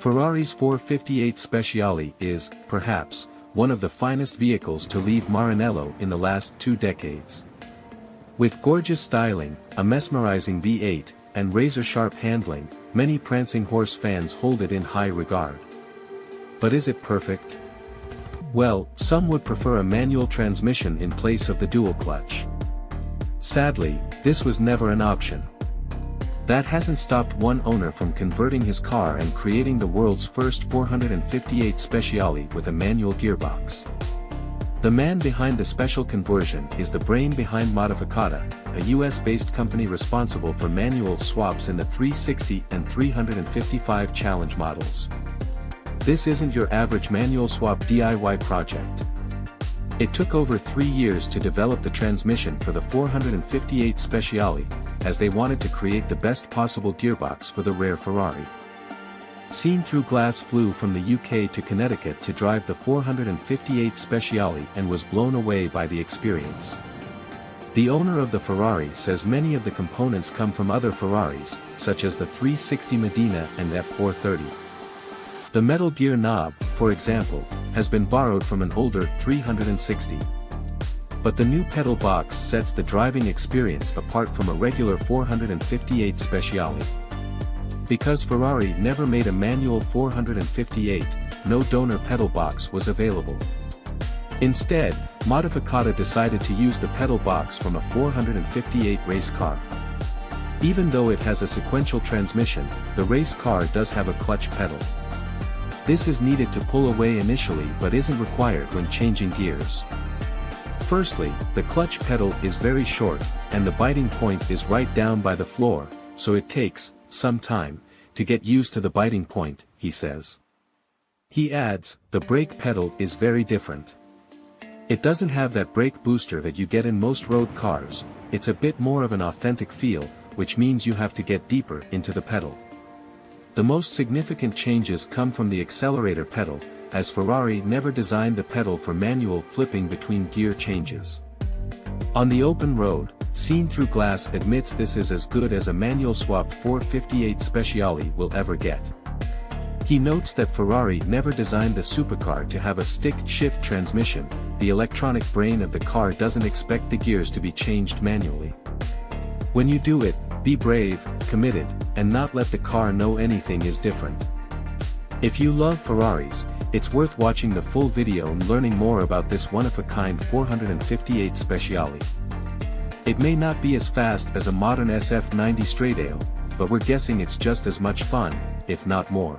Ferrari's 458 Speciale is, perhaps, one of the finest vehicles to leave Maranello in the last 2 decades. With gorgeous styling, a mesmerizing V8, and razor-sharp handling, many Prancing Horse fans hold it in high regard. But is it perfect? Well, some would prefer a manual transmission in place of the dual clutch. Sadly, this was never an option. That hasn't stopped one owner from converting his car and creating the world's first 458 Speciale with a manual gearbox. The man behind the special conversion is the brain behind Modificata, a US-based company responsible for manual swaps in the 360 and 355 Challenge models. This isn't your average manual swap DIY project. It took over 3 years to develop the transmission for the 458 Speciale, as they wanted to create the best possible gearbox for the rare Ferrari. Seen Through Glass flew from the UK to Connecticut to drive the 458 Speciale and was blown away by the experience. The owner of the Ferrari says many of the components come from other Ferraris, such as the 360 Modena and F430. The metal gear knob, for example, has been borrowed from an older 360. But the new pedal box sets the driving experience apart from a regular 458 Speciale. Because Ferrari never made a manual 458, no donor pedal box was available. Instead, Modificata decided to use the pedal box from a 458 race car. Even though it has a sequential transmission, the race car does have a clutch pedal. This is needed to pull away initially but isn't required when changing gears. Firstly, the clutch pedal is very short, and the biting point is right down by the floor, so it takes some time to get used to the biting point, he says. He adds, the brake pedal is very different. It doesn't have that brake booster that you get in most road cars, it's a bit more of an authentic feel, which means you have to get deeper into the pedal. The most significant changes come from the accelerator pedal, as Ferrari never designed the pedal for manual flipping between gear changes. On the open road, Seen Through Glass admits this is as good as a manual swapped 458 Speciale will ever get. He notes that Ferrari never designed the supercar to have a stick-shift transmission, the electronic brain of the car doesn't expect the gears to be changed manually. When you do it, be brave, committed, and not let the car know anything is different. If you love Ferraris, it's worth watching the full video and learning more about this one-of-a-kind 458 Speciale. It may not be as fast as a modern SF90 straight ale, but we're guessing it's just as much fun, if not more.